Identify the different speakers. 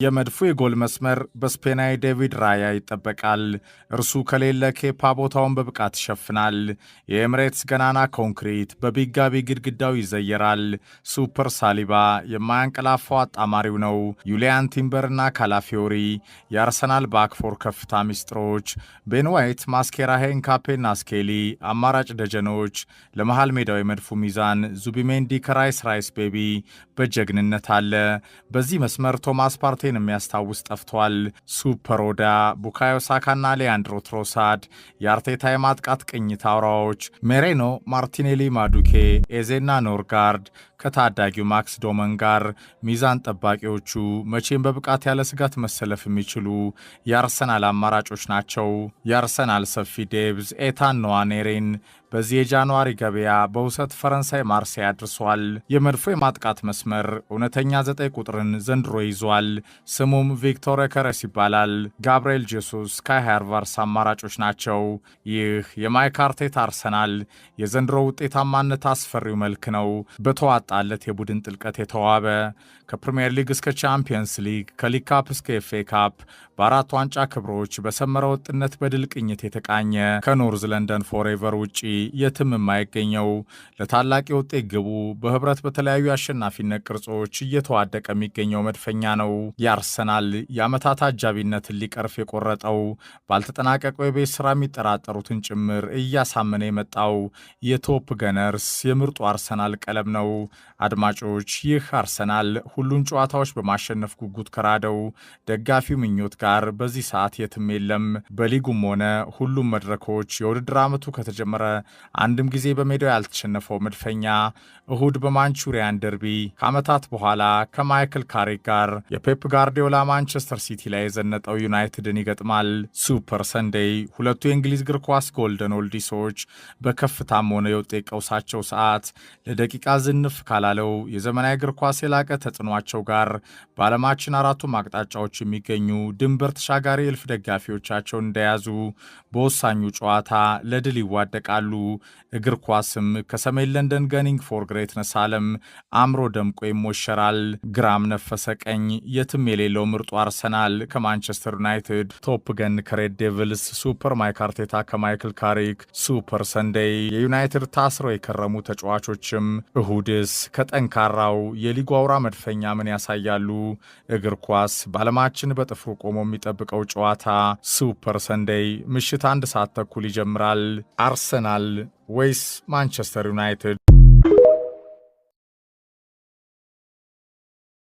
Speaker 1: የመድፉ የጎል መስመር በስፔናዊ ዴቪድ ራያ ይጠበቃል። እርሱ ከሌለ ኬፓ ቦታውን በብቃት ይሸፍናል። የኤምሬትስ ገናና ኮንክሪት በቢግ ጋቢ ግድግዳው ይዘየራል። ሱፐር ሳሊባ የማያንቀላፋው አጣማሪው ነው። ዩሊያን ቲምበርና ካላፊዮሪ የአርሰናል ባክፎር ከፍታ ሚስጥሮች። ቤን ዋይት፣ ማስኬራሄ፣ ኤንካፔና ስኬሊ አማራጭ ደጀኖች። ለመሃል ሜዳው የመድፉ ሚዛን ዙቢሜንዲ ከራይስ ቤቢ በጀግንነት አለ። በዚህ መስመር ቶማስ ፓርቴ የሚያስታውስ ጠፍቷል። ሱፐር ኦዳ፣ ቡካዮ ሳካና ሊያንድሮ ትሮሳድ የአርቴታ የማጥቃት ቅኝት አውራዎች። ሜሬኖ፣ ማርቲኔሊ፣ ማዱኬ፣ ኤዜና ኖርጋርድ ከታዳጊው ማክስ ዶመን ጋር ሚዛን ጠባቂዎቹ መቼም በብቃት ያለ ስጋት መሰለፍ የሚችሉ የአርሰናል አማራጮች ናቸው። የአርሰናል ሰፊ ዴብዝ ኤታን ነዋኔሬን በዚህ የጃንዋሪ ገበያ በውሰት ፈረንሳይ ማርሴይ አድርሷል። የመድፎ የማጥቃት መስመር እውነተኛ 9 ቁጥርን ዘንድሮ ይዟል። ስሙም ቪክቶር ከረስ ይባላል። ጋብርኤል ጄሱስ፣ ካይ ሃቨርትዝ አማራጮች ናቸው። ይህ የማይክ አርቴታ አርሰናል የዘንድሮ ውጤታማነት አስፈሪው መልክ ነው። በተዋጣለት የቡድን ጥልቀት የተዋበ ከፕሪምየር ሊግ እስከ ቻምፒየንስ ሊግ ከሊግ ካፕ እስከ ኤፍኤ ካፕ በ4 ዋንጫ ክብሮች በሰመረ ወጥነት በድል ቅኝት የተቃኘ ከኖርዝ ለንደን ፎሬቨር ውጪ የትም የማይገኘው ለታላቅ የውጤት ግቡ በህብረት በተለያዩ አሸናፊነት ቅርጾች እየተዋደቀ የሚገኘው መድፈኛ ነው። የአርሰናል የዓመታት አጃቢነትን ሊቀርፍ የቆረጠው ባልተጠናቀቀው የቤት ሥራ የሚጠራጠሩትን ጭምር እያሳመነ የመጣው የቶፕ ገነርስ የምርጡ አርሰናል ቀለም ነው። አድማጮች፣ ይህ አርሰናል ሁሉን ጨዋታዎች በማሸነፍ ጉጉት ከራደው ደጋፊው ምኞት ጋር በዚህ ሰዓት የትም የለም። በሊጉም ሆነ ሁሉም መድረኮች የውድድር ዓመቱ ከተጀመረ አንድም ጊዜ በሜዳው ያልተሸነፈው መድፈኛ እሁድ በማንቹሪያን ደርቢ ከዓመታት በኋላ ከማይክል ካሪክ ጋር የፔፕ ጋርዲዮላ ማንቸስተር ሲቲ ላይ የዘነጠው ዩናይትድን ይገጥማል። ሱፐር ሰንዴይ ሁለቱ የእንግሊዝ እግር ኳስ ጎልደን ኦልዲሶች በከፍታም ሆነ የውጤት ቀውሳቸው ሰዓት ለደቂቃ ዝንፍ ካላለው የዘመናዊ እግር ኳስ የላቀ ተጽዕኗቸው ጋር በዓለማችን አራቱም አቅጣጫዎች የሚገኙ ድንበር ተሻጋሪ እልፍ ደጋፊዎቻቸውን እንደያዙ በወሳኙ ጨዋታ ለድል ይዋደቃሉ። እግር ኳስም ከሰሜን ለንደን ገኒንግ ፎር ግሬትነስ ዓለም አምሮ ደምቆ ይሞሸራል። ግራም ነፈሰ ቀኝ የትም የሌለው ምርጡ አርሰናል ከማንቸስተር ዩናይትድ፣ ቶፕ ገን ከሬድ ዴቪልስ፣ ሱፐር ማይክ አርቴታ ከማይክል ካሪክ፣ ሱፐር ሰንዴይ የዩናይትድ ታስረው የከረሙ ተጫዋቾችም እሁድስ ከጠንካራው የሊጉ አውራ መድፈኛ ምን ያሳያሉ? እግር ኳስ በዓለማችን በጥፍሩ ቆሞ የሚጠብቀው ጨዋታ ሱፐር ሰንዴይ ምሽት 1 ሰዓት ተኩል ይጀምራል። አርሰናል ወይስ ማንቸስተር ዩናይትድ?